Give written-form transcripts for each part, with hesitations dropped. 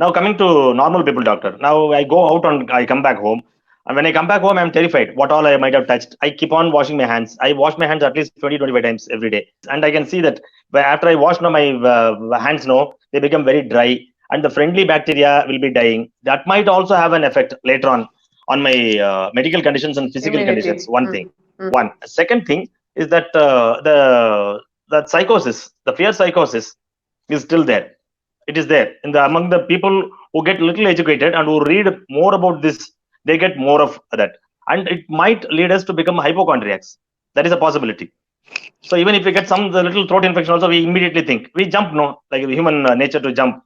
Now coming to normal people, doctor. Now I go out and I come back home. And when I come back home, I'm terrified. What all I might have touched. I keep on washing my hands. I wash my hands at least 20, 25 times every day. And I can see that after I wash now my hands now, they become very dry. And the friendly bacteria will be dying. That might also have an effect later on my medical conditions and physical conditions. Immunity. One thing. One. Second thing is that the psychosis, the fear psychosis is still there. It is there in the among the people who get little educated and who read more about this. They get more of that, and it might lead us to become hypochondriacs. That is a possibility. So even if we get some the little throat infection, also we immediately think we jump. No, like human nature to jump.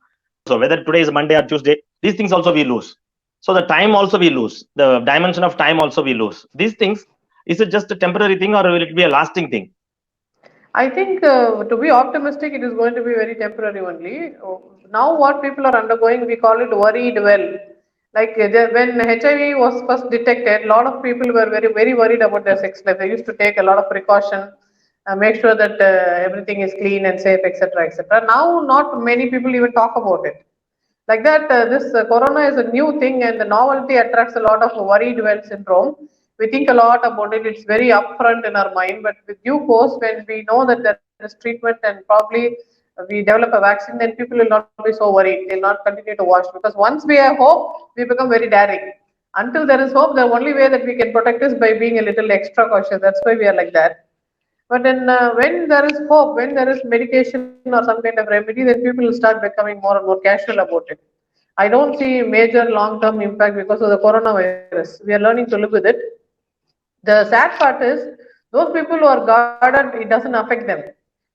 So whether today is Monday or Tuesday, these things also we lose. So the time also we lose. The dimension of time also we lose. These things, is it just a temporary thing or will it be a lasting thing? I think to be optimistic, it is going to be very temporary only. Now, what people are undergoing, we call it worried well. Like when HIV was first detected, a lot of people were very worried about their sex life. They used to take a lot of precaution, make sure that everything is clean and safe, etc., etc. Now, not many people even talk about it. Like that, this corona is a new thing, and the novelty attracts a lot of worried well syndrome. We think a lot about it, it's very upfront in our mind, but with due course, when we know that there is treatment and probably we develop a vaccine, then people will not be so worried. They'll not continue to watch, because once we have hope, we become very daring. Until there is hope, the only way that we can protect is by being a little extra cautious. That's why we are like that. But then, when there is hope, when there is medication or some kind of remedy, then people will start becoming more and more casual about it. I don't see major long-term impact because of the coronavirus. We are learning to live with it. The sad part is those people who are guarded, it doesn't affect them.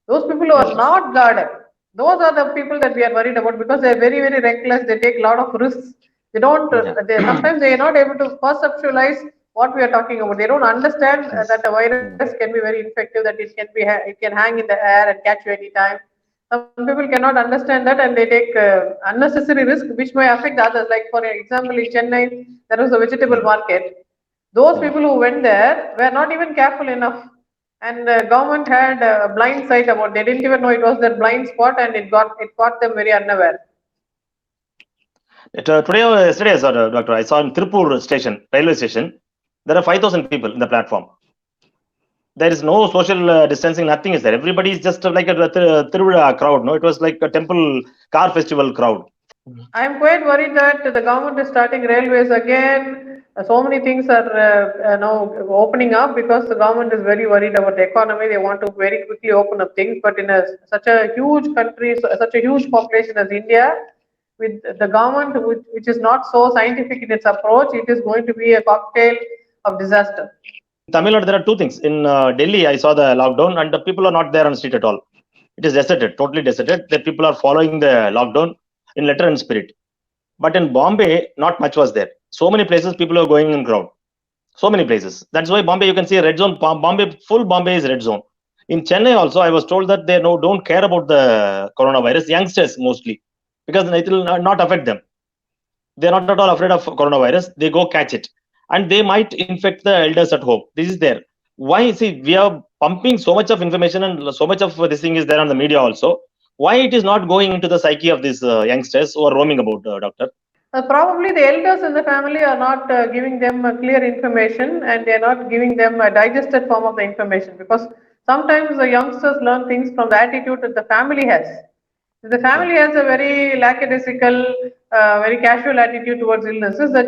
Those people who are Yes. not guarded, those are the people that we are worried about, because they are very reckless. They take a lot of risks. They don't. Yeah. Sometimes they are not able to perceptualize what we are talking about. They don't understand Yes. that a virus can be very infective. That it can hang in the air and catch you anytime. Some people cannot understand that, and they take unnecessary risk, which may affect others. Like for example, in Chennai, there was a vegetable Mm. market. Those Yeah. people who went there were not even careful enough, and the government had a blind sight about. They didn't even know it was their blind spot, and it caught them very unaware. Today or yesterday, I saw, doctor, I saw in Tirupur station, railway station, there are 5,000 people in the platform. There is no social distancing, nothing is there. Everybody is just like a Tiruvada crowd. No, it was like a temple car festival crowd. I am quite worried that the government is starting railways again. So many things are now opening up because the government is very worried about the economy. They want to very quickly open up things, but in such a huge country, such a huge population as India, with the government which is not so scientific in its approach, it is going to be a cocktail of disaster. Tamil Nadu, there are two things. In Delhi, I saw the lockdown, and the people are not there on the street at all. It is deserted, totally deserted. The people are following the lockdown in letter and spirit. But in Bombay, not much was there. So many places, people are going in crowd. So many places. That's why Bombay, you can see a red zone. Bombay, full Bombay is red zone. In Chennai also, I was told that they don't care about the coronavirus. Youngsters mostly, because it will not affect them. They're not at all afraid of coronavirus. They go catch it, and they might infect the elders at home. This is there. Why? See, we are pumping so much of information, and so much of this thing is there on the media also. Why it is not going into the psyche of these youngsters who are roaming about, doctor? Probably the elders in the family are not giving them clear information, and they are not giving them a digested form of the information, because sometimes the youngsters learn things from the attitude that the family has. If the Yeah. family has a very lackadaisical, very casual attitude towards illnesses, the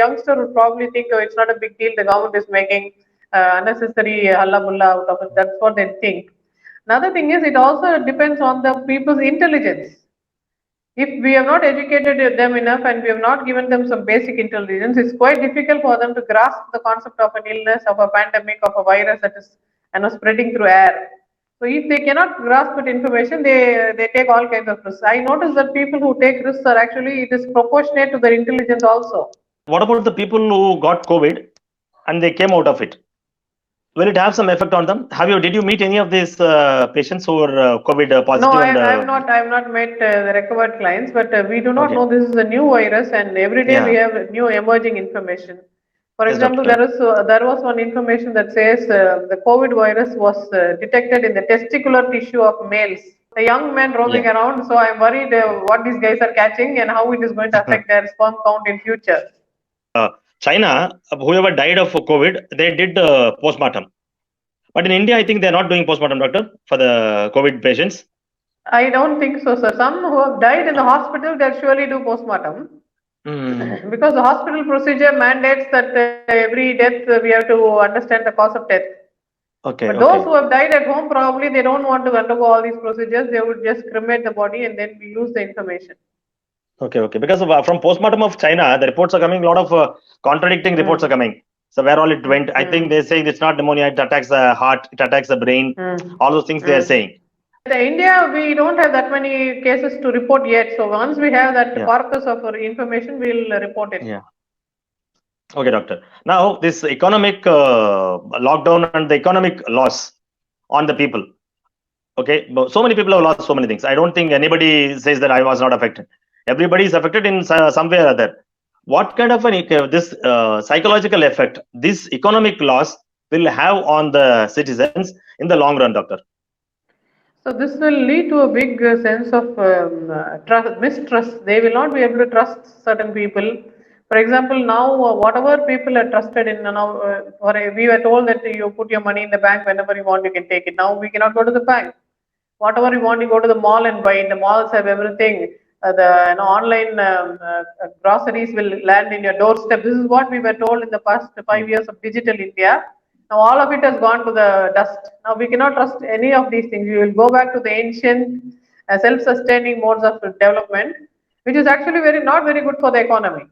youngster would probably think, oh, it's not a big deal, the government is making unnecessary halla bulla out of it. That's what they think. Another thing is, it also depends on the people's intelligence. If we have not educated them enough and we have not given them some basic intelligence, it's quite difficult for them to grasp the concept of an illness, of a pandemic, of a virus that is spreading through air. So if they cannot grasp that information, they take all kinds of risks. I notice that people who take risks are actually, it is proportionate to their intelligence also. What about the people who got COVID and they came out of it? Will it have some effect on them? Did you meet any of these patients who were COVID No, positive and? I have not met the recovered clients, but we do not Okay. know this is a new virus, and every day we Yeah. have new emerging information. For Yes, example, doctor. there was one information that says the COVID virus was detected in the testicular tissue of males. the young men roaming around. So I'm worried what these guys are catching and how it is going to affect their sperm count in future. China, whoever died of COVID, they did postmortem. But in India, I think they're not doing postmortem, doctor, for the COVID patients. I don't think so, sir. Some who have died in the hospital, they'll surely do postmortem. Because the hospital procedure mandates that every death we have to understand the cause of death. Okay. But those who have died at home, probably they don't want to undergo all these procedures. They would just cremate the body and then we use the information. Okay. Because from postmortem of China, the reports are coming. A lot of contradicting reports are coming. So where all it went, I think they say it's not pneumonia. It attacks the heart. It attacks the brain. All those things they are saying. In India, we don't have that many cases to report yet. So once we have that corpus of information, we'll report it. Yeah. Okay, doctor. Now, this economic lockdown and the economic loss on the people. Okay, but so many people have lost so many things. I don't think anybody says that I was not affected. Everybody is affected in some way or other. What kind of this psychological effect this economic loss will have on the citizens in the long run, doctor? So this will lead to a big sense of mistrust. They will not be able to trust certain people. For example, now whatever people are trusted in, now we were told that you put your money in the bank whenever you want, you can take it. Now we cannot go to the bank. Whatever you want, you go to the mall and buy it. The malls have everything. The online groceries will land in your doorstep. This is what we were told in the past 5 years of digital India. Now all of it has gone to the dust. Now we cannot trust any of these things. We will go back to the ancient self-sustaining modes of development, which is actually not very good for the economy.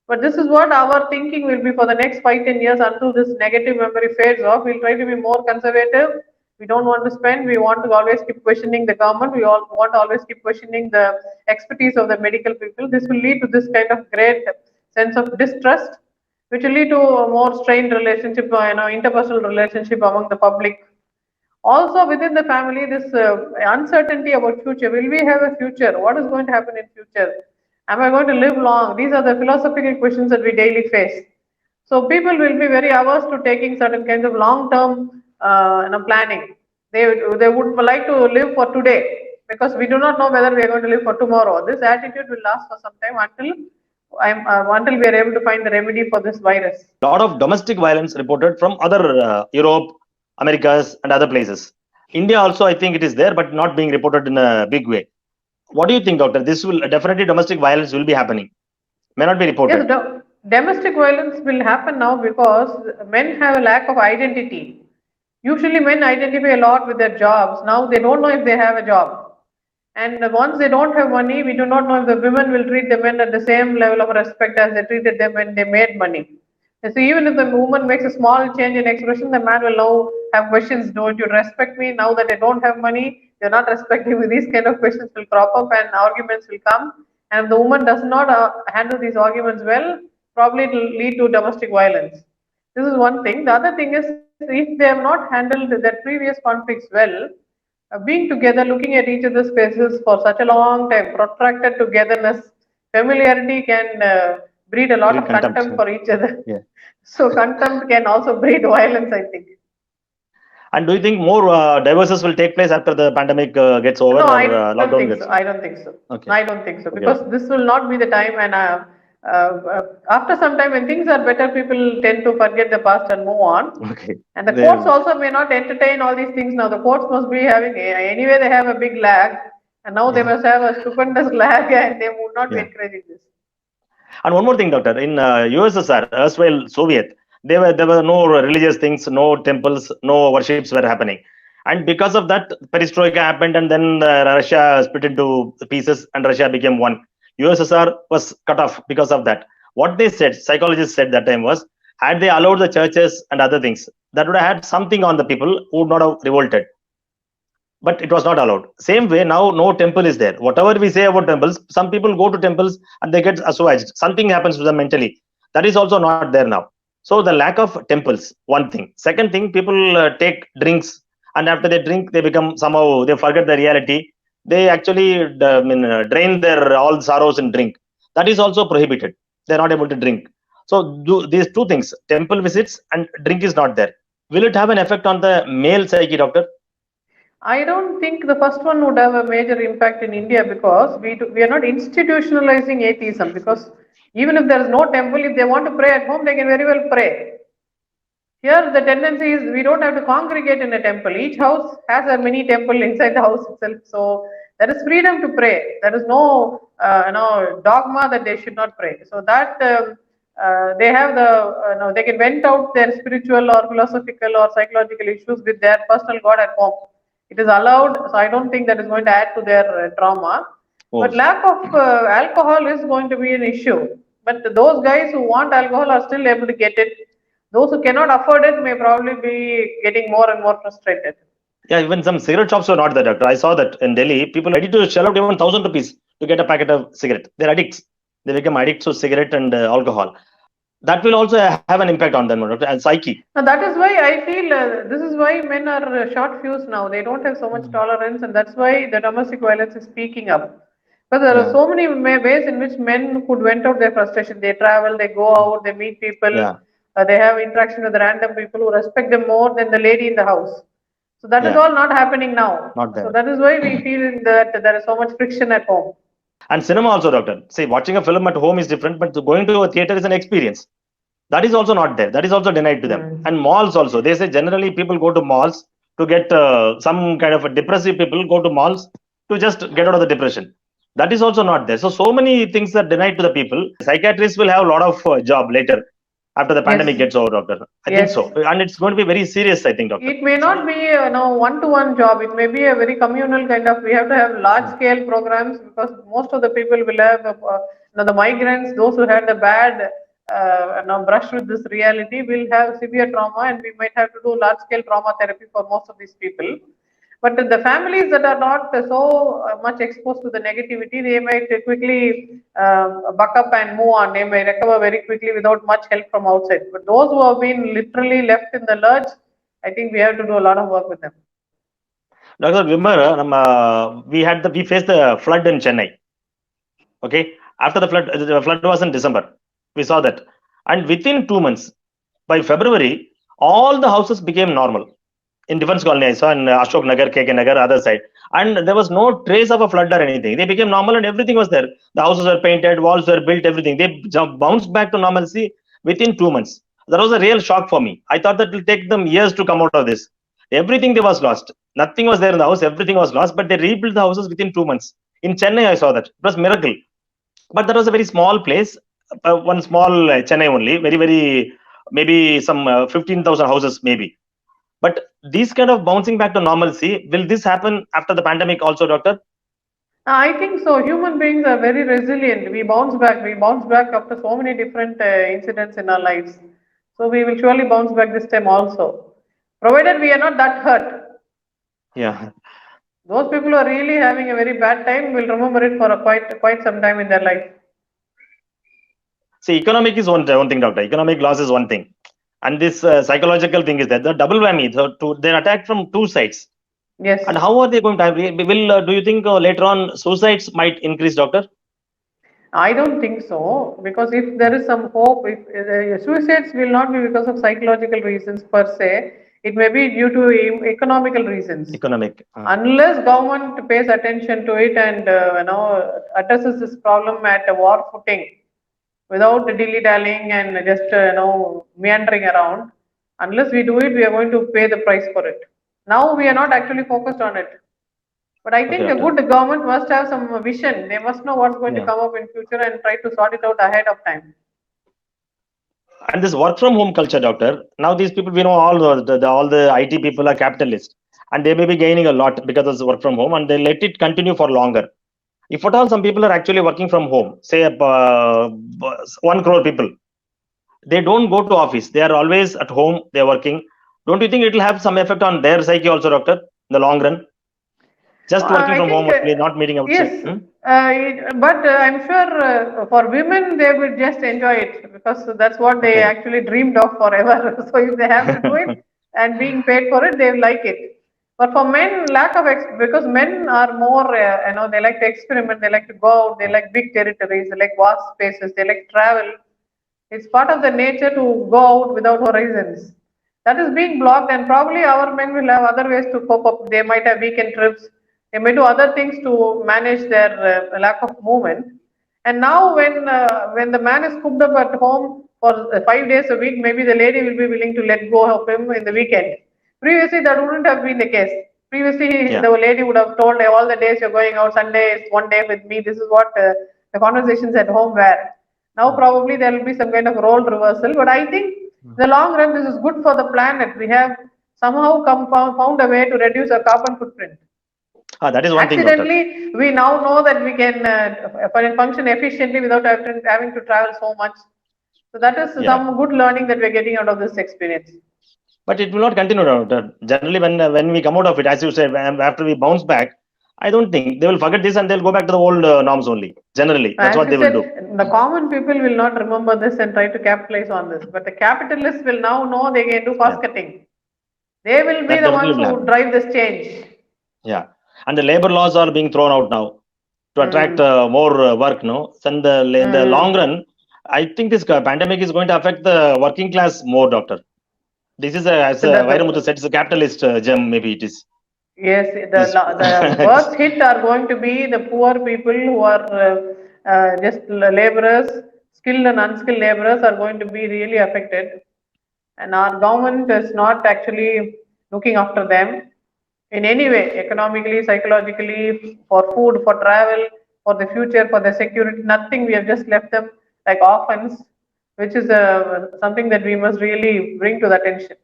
But this is what our thinking will be for the next 5-10 years until this negative memory fades off. We'll try to be more conservative. We don't want to spend. We want to always keep questioning the government. We all want to always keep questioning the expertise of the medical people. This will lead to this kind of great sense of distrust, which will lead to a more strained relationship, interpersonal relationship among the public. Also within the family, this uncertainty about future. Will we have a future? What is going to happen in future? Am I going to live long? These are the philosophical questions that we daily face. So people will be very averse to taking certain kinds of long-term planning. They would like to live for today because we do not know whether we are going to live for tomorrow. This attitude will last for some time until we are able to find the remedy for this virus. A lot of domestic violence reported from other Europe, Americas, and other places. India also, I think it is there, but not being reported in a big way. What do you think, doctor? This will definitely domestic violence will be happening. May not be reported. Yes, domestic violence will happen now because men have a lack of identity. Usually men identify a lot with their jobs. Now they don't know if they have a job. And once they don't have money, we do not know if the women will treat the men at the same level of respect as they treated them when they made money. And so even if the woman makes a small change in expression, the man will now have questions. Don't you respect me now that I don't have money? You're not respecting me. These kind of questions will crop up and arguments will come. And if the woman does not handle these arguments well, probably it will lead to domestic violence. This is one thing. The other thing is if they have not handled their previous conflicts well, being together, looking at each other's faces for such a long time, protracted togetherness, familiarity can breed a lot of contempt for each other. Yeah. So contempt can also breed violence, I think. And do you think more divorces will take place after the pandemic gets over? No, or, I don't think gets... so. I don't think so. Okay. I don't think so because this will not be the time. And after some time, when things are better, people tend to forget the past and move on. Okay. And the courts also may not entertain all these things now. The courts must be having anyway. They have a big lag, and now they must have a stupendous lag, and they would not be encouraging this. And one more thing, doctor. In USSR, erstwhile Soviet, there were no religious things, no temples, no worships were happening. And because of that, perestroika happened, and then Russia split into pieces, and Russia became one. USSR was cut off because of that. What they said, psychologists said that time was, had they allowed the churches and other things, that would have had something on the people who would not have revolted. But it was not allowed. Same way, now no temple is there. Whatever we say about temples, some people go to temples and they get assuaged. Something happens to them mentally. That is also not there now. So the lack of temples, one thing. Second thing, people take drinks, and after they drink, they become somehow, they forget the reality. They actually drain their all sorrows in drink. That is also prohibited. They're not able to drink. So these two things, temple visits and drink is not there. Will it have an effect on the male psyche, doctor? I don't think the first one would have a major impact in India because we are not institutionalizing atheism. Because even if there is no temple, if they want to pray at home, they can very well pray. Here, the tendency is we don't have to congregate in a temple. Each house has a mini temple inside the house itself. So there is freedom to pray. There is no, dogma that they should not pray. So that they have the, they can vent out their spiritual or philosophical or psychological issues with their personal God at home. It is allowed. So I don't think that is going to add to their trauma. But Oh, lack of alcohol is going to be an issue. But those guys who want alcohol are still able to get it. Those who cannot afford it may probably be getting more and more frustrated. yeah, even some cigarette shops were not there, doctor. I saw that in Delhi, people are ready to shell out even 1,000 rupees to get a packet of cigarette. They're addicts. They become addicts to cigarette and alcohol. That will also have an impact on them, doctor, and psyche. Now that is why I feel this is why men are short fused now. They don't have so much tolerance, and that's why the domestic violence is speaking up. But there are Yeah, so many ways in which men could vent out their frustration. They travel, they go out, they meet people, yeah, they have interaction with random people who respect them more than the lady in the house. So that is yeah, all not happening now. not So there. that is why we feel that there is so much friction at home. And cinema also, doctor. See, watching a film at home is different, but going to a theater is an experience. That is also not there. That is also denied to them. Mm. And malls also. They say generally people go to malls to get some kind of a depressive people go to malls to just get out of the depression. That is also not there. So many things are denied to the people. Psychiatrists will have a lot of job later after the pandemic Yes, gets over, doctor. I think yes. so. And it's going to be very serious, I think, doctor. It may not be one-to-one job. It may be a very communal kind of. We have to have large-scale programs because most of the people will have the migrants, those who had the bad brush with this reality, will have severe trauma, and we might have to do large-scale trauma therapy for most of these people. But the families that are not so much exposed to the negativity, they might quickly buck up and move on. They may recover very quickly without much help from outside. But those who have been literally left in the lurch, I think we have to do a lot of work with them. Doctor, remember, we faced the flood in Chennai. Okay, after the flood was in December. We saw that, and within 2 months, by February, all the houses became normal. In Defense Colony, I saw in Ashok Nagar, KK Nagar, other side, and there was no trace of a flood or anything. They became normal, and everything was there. The houses were painted, walls were built, everything. They bounced back to normalcy within 2 months. That was a real shock for me. I thought that it will take them years to come out of this. Everything they was lost. Nothing was there in the house. Everything was lost, but they rebuilt the houses within 2 months. In Chennai, I saw that. It was miracle. But that was a very small place, one small Chennai only, very, maybe some 15,000 houses, maybe. But these kind of bouncing back to normalcy, will this happen after the pandemic also, doctor? I think so. Human beings are very resilient. We bounce back. We bounce back after so many different incidents in our lives. So we will surely bounce back this time also, provided we are not that hurt. Yeah. Those people who are really having a very bad time will remember it for quite some time in their life. See, economic is one thing, doctor. Economic loss is one thing. And this psychological thing is that the double whammy, they're attacked from two sides. Yes. And how are they going to have, do you think later on suicides might increase, doctor? I don't think so, because if there is some hope, if suicides will not be because of psychological reasons per se, it may be due to economical reasons. Economic. Unless government pays attention to it and addresses this problem at a war footing, without dilly dallying and just meandering around, unless we do it, we are going to pay the price for it. Now we are not actually focused on it. But I Okay, think a doctor. good government must have some vision. They must know what's going to Yeah. come up in future and try to sort it out ahead of time. And this work from home culture, doctor. Now these people, we know all the IT people are capitalists, and they may be gaining a lot because of this work from home, and they let it continue for longer. If at all some people are actually working from home, say 1 crore people, they don't go to office. They are always at home. They are working. Don't you think it will have some effect on their psyche also, doctor, in the long run? Just working I from think home only, not meeting outside. yes, but I'm sure for women they will just enjoy it because that's what they Okay. actually dreamed of forever. So if they have to do it and being paid for it, they like it. But for men, because men are more, they like to experiment, they like to go out, they like big territories, they like vast spaces, they like travel. It's part of the nature to go out without horizons. That is being blocked, and probably our men will have other ways to cope up. They might have weekend trips. They may do other things to manage their lack of movement. And now, when the man is cooped up at home for 5 days a week, maybe the lady will be willing to let go of him in the weekend. Previously, that wouldn't have been the case. Previously, Yeah. the lady would have told all the days you're going out, Sunday is one day with me. This is what the conversations at home were. Now, probably there will be some kind of role reversal, but I think in the long run, this is good for the planet. We have somehow found a way to reduce our carbon footprint. That is one thing, doctor. Accidentally, we now know that we can function efficiently without having to travel so much. So that is Yeah. some good learning that we're getting out of this experience. But it will not continue, doctor. Generally, when we come out of it, as you said, after we bounce back, I don't think they will forget this and they'll go back to the old norms only. Generally, that's As what you they will do. said, the common people will not remember this and try to capitalize on this. But the capitalists will now know they can do cost Yeah. cutting. They will be That the definitely ones will who happen. drive this change. Yeah. And the labor laws are being thrown out now to attract Mm. more work. No, and in the long Mm. run, I think this pandemic is going to affect the working class more, doctor. This is as So Vairamuthu said, it's a capitalist gem. Maybe it is. yes, This. the worst hit are going to be the poor people who are just laborers, skilled and unskilled laborers are going to be really affected. And our government is not actually looking after them in any way, economically, psychologically, for food, for travel, for the future, for the security, nothing. We have just left them like orphans, which is something that we must really bring to the attention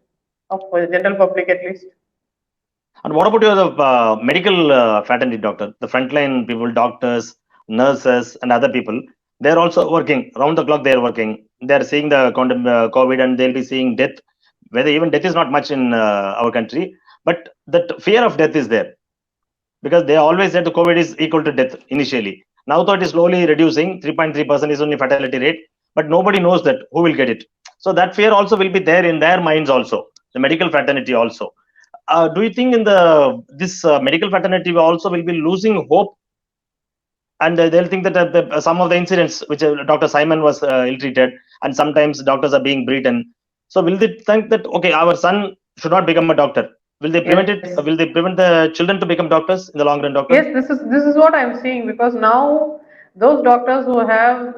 of the general public at least. And what about your medical fraternity, doctor? The frontline people, doctors, nurses, and other people, they're also working round the clock. They're working. They're seeing the COVID, and they'll be seeing death. Whether even death is not much in our country, but that fear of death is there because they always said the COVID is equal to death initially. Now that is slowly reducing. 3.3% is only fatality rate, but nobody knows that who will get it. So that fear also will be there in their minds also. The medical fraternity also. Do you think in the this medical fraternity also will be losing hope, and they'll think that some of the incidents which Dr. Simon was ill-treated, and sometimes doctors are being beaten. So will they think that okay, our son should not become a doctor? Will they prevent it? Yes. Will they prevent the children to become doctors in the long run, doctor? Yes, this is what I'm seeing because now those doctors who have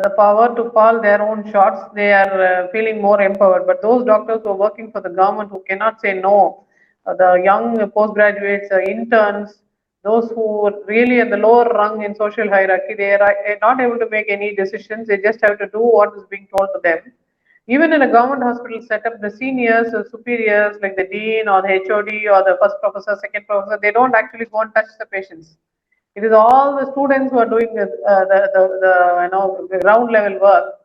the power to call their own shots, they are feeling more empowered. But those doctors who are working for the government who cannot say no, the young postgraduates, interns, those who are really at the lower rung in social hierarchy, they are not able to make any decisions. They just have to do what is being told to them. Even in a government hospital setup, the seniors or superiors like the dean or the HOD or the first professor, second professor, they don't actually go and touch the patients. It is all the students who are doing the ground level work.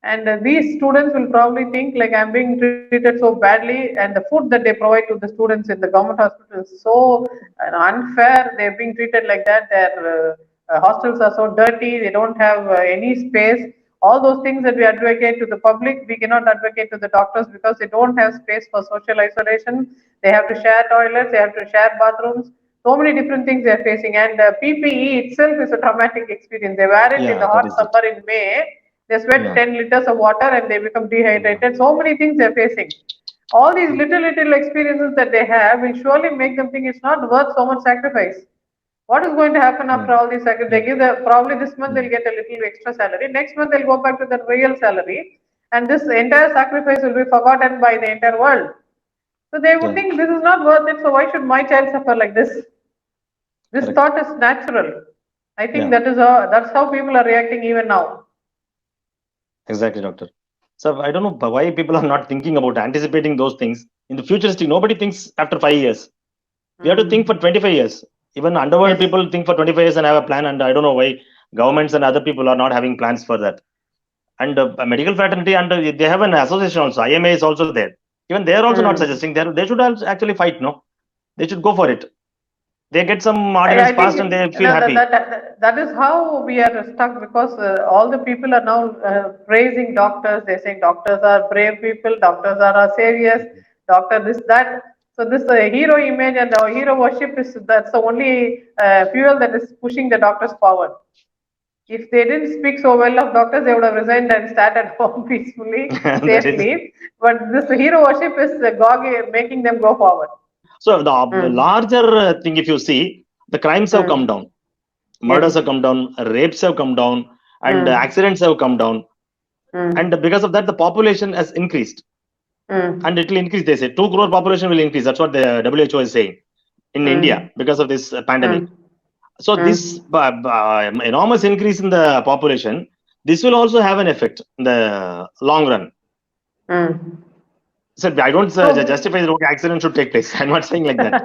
And these students will probably think like I'm being treated so badly, and the food that they provide to the students in the government hospital is so unfair. They're being treated like that. Their hostels are so dirty. They don't have any space. All those things that we advocate to the public, we cannot advocate to the doctors because they don't have space for social isolation. They have to share toilets. They have to share bathrooms. So many different things they are facing, and PPE itself is a traumatic experience. They wear it in Yeah, the that hot is it. summer in May. They sweat Yeah. 10 liters of water and they become Yeah. dehydrated. So many things they're facing. All these little experiences that they have will surely make them think it's not worth so much sacrifice. What is going to happen Yeah. after all these sacrifices? Yeah. They give the probably this month Yeah. they'll get a little extra salary. Next month they'll go back to their real salary, and this entire sacrifice will be forgotten by the entire world. So they would Yeah. think this is not worth it. So why should my child suffer like this? This Correct. thought is natural. I think Yeah. that's how people are reacting even now. Exactly, doctor. So I don't know why people are not thinking about anticipating those things in the futuristic. Nobody thinks after 5 years. We have to think for Mm. 25 years. Even underworld Yes. people think for 25 years and have a plan. And I don't know why governments and other people are not having plans for that. And medical fraternity, and they have an association also. IMA is also there. Even they are also not Mm. suggesting. They should actually fight. No, they should go for it. They get some ordinance I think passed and they feel no, happy. that is how we are stuck because all the people are now praising doctors. They're saying doctors are brave people, doctors are our saviors, doctor this that. So this hero image and the hero worship is that's the only fuel that is pushing the doctors forward. If they didn't speak so well of doctors, they would have resigned and started home peacefully, That is safely. But this hero worship is making them go forward. so the Mm. larger thing. If you see, the crimes have come Mm. down, murders Yes. have come down, rapes have come down, and Mm. accidents have come down. And Mm. because of that, the population has increased, and Mm. it will increase. They say 2 crore population will increase. That's what the WHO is saying in India Mm. because of this pandemic. Mm. So this Mm. enormous increase in the population, this will also have an effect in the long run. Mm. So I don't So justify that okay, accident should take place. I'm not saying like that.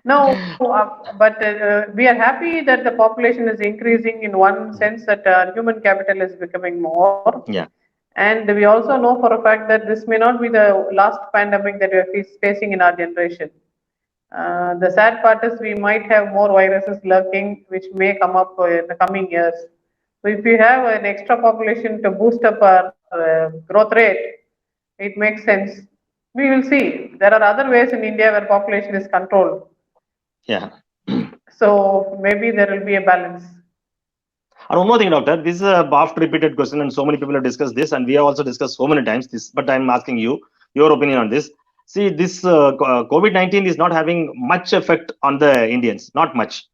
no, but we are happy that the population is increasing in one sense that human capital is becoming more. Yeah, And we also know for a fact that this may not be the last pandemic that we are facing in our generation. The sad part is we might have more viruses lurking, which may come up in the coming years. So if we have an extra population to boost up our growth rate, it makes sense. We will see. There are other ways in India where population is controlled. yeah. So maybe there will be a balance. And one more thing, doctor. This is a oft repeated question, and so many people have discussed this, and we have also discussed so many times this. But I'm asking you your opinion on this. See, this COVID-19 is not having much effect on the Indians, not much,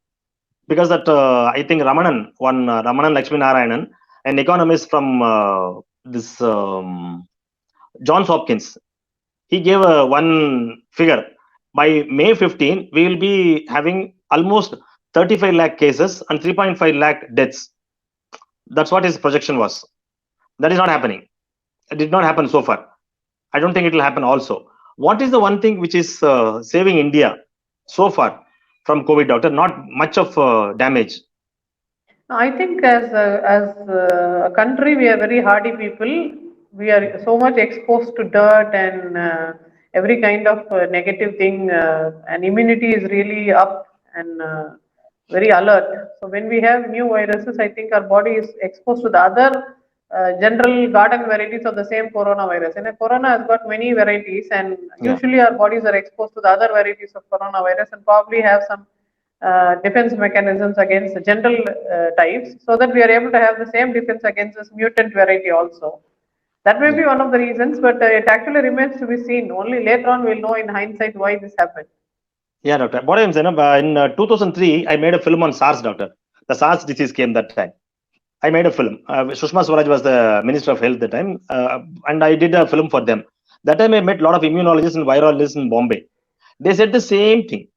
because that I think Ramanan Lakshmi Narayanan, an economist from this Johns Hopkins, he gave one figure. By May 15, we will be having almost 35 lakh cases and 3.5 lakh deaths. That's what his projection was. That is not happening. It did not happen so far. I don't think it will happen also. What is the one thing which is saving India so far from COVID, doctor? Not much of damage. I think as a country, we are very hardy people. We are so much exposed to dirt and every kind of negative thing, and immunity is really up and very alert. So when we have new viruses, I think our body is exposed to the other general garden varieties of the same coronavirus. And corona has got many varieties, and Yeah, usually our bodies are exposed to the other varieties of coronavirus and probably have some defense mechanisms against the general types, so that we are able to have the same defense against this mutant variety also. That may be yeah, one of the reasons, but it actually remains to be seen. Only later on we'll know in hindsight why this happened. yeah, doctor. What I'm saying, in 2003, I made a film on SARS, doctor. The SARS disease came that time. I made a film. Sushma Swaraj was the Minister of Health that time, and I did a film for them. That time I met a lot of immunologists and virologists in Bombay. They said the same thing.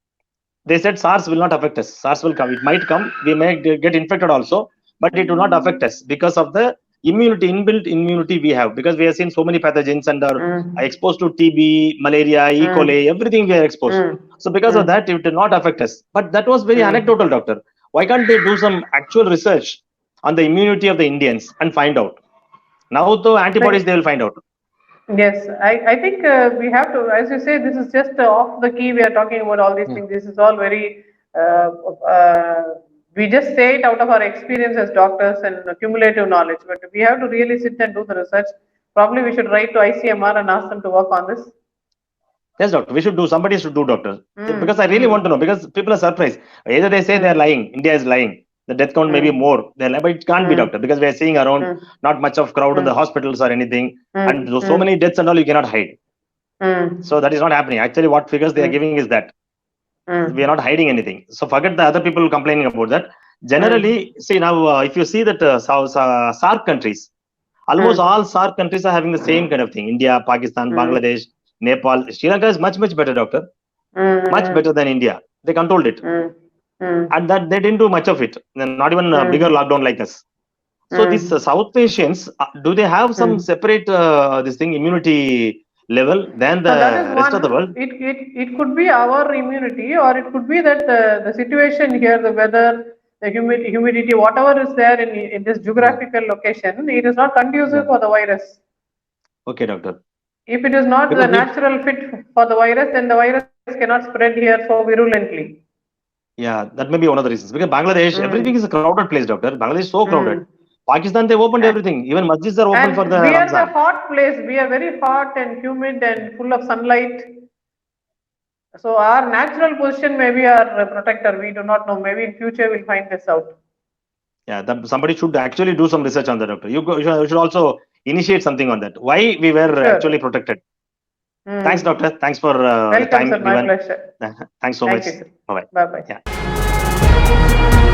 They said SARS will not affect us. SARS will come. It might come. We may get infected also, but it will not affect us because of the immunity, inbuilt immunity we have. Because we have seen so many pathogens and are Mm, exposed to TB, malaria, E. coli, mm, everything we are exposed. mm, So because of that, mm, it will not affect us. But that was very mm. anecdotal, doctor. Why can't they do some actual research on the immunity of the Indians and find out? Now the antibodies they will So, find out. yes, I think we have to, as you say, this is just off the key. We are talking about all these Hmm. things. This is all very, uh, uh, we just say it out of our experience as doctors and cumulative knowledge, but we have to really sit and do the research. Probably we should write to ICMR and ask them to work on this. Yes, doctor. We should do. Somebody should do, doctor. Because I Mm, really want to mm, know. Because people are surprised. Either they say they are mm, lying. India is lying. The death count may be mm, more. They're lying, but it can't be, mm, doctor. Because we are seeing around mm, not much of crowd in the mm, hospitals or anything, and mm, so many mm, deaths and all you cannot hide. So mm, that is not happening. Actually, what figures they are mm, giving is that we are mm, not hiding anything. So forget the other people complaining about that. mm, Generally, see now if you see that SARC countries, almost all mm, SARC countries are having the same kind of thing. India, Pakistan, mm, Bangladesh, Nepal, Sri Lanka is much better, doctor. Much better mm, than India. They controlled it, mm, mm, and that they didn't do much of it. Not even a bigger mm, lockdown like us. So these mm, South Asians, do they have some mm. separate this thing immunity level than Now that is the rest of the one. world? It could be our immunity, or it could be that the situation here, the weather, the humidity, whatever is there in this Yeah, geographical location, it is not conducive yeah. for the virus. Okay, doctor. If it is not the Because we, natural fit for the virus, then the virus cannot spread here so virulently. yeah, that may be one of the reasons. Because Bangladesh, everything is a Mm, crowded place, doctor. Bangladesh is so crowded. mm. Pakistan, they opened A- everything. Even masjids are open for the And we are the Ramzan. hot place. We are very hot and humid and full of sunlight. So our natural position may be our protector. We do not know. Maybe in future we'll find this out. Yeah, somebody should actually do some research on that, doctor. You should also initiate something on that. Why we were Sure. actually protected. Thanks, doctor. Thanks for the Welcome, time sir. My given. pleasure. Thanks so Thank much. you, sir. Bye-bye. Bye-bye. Yeah.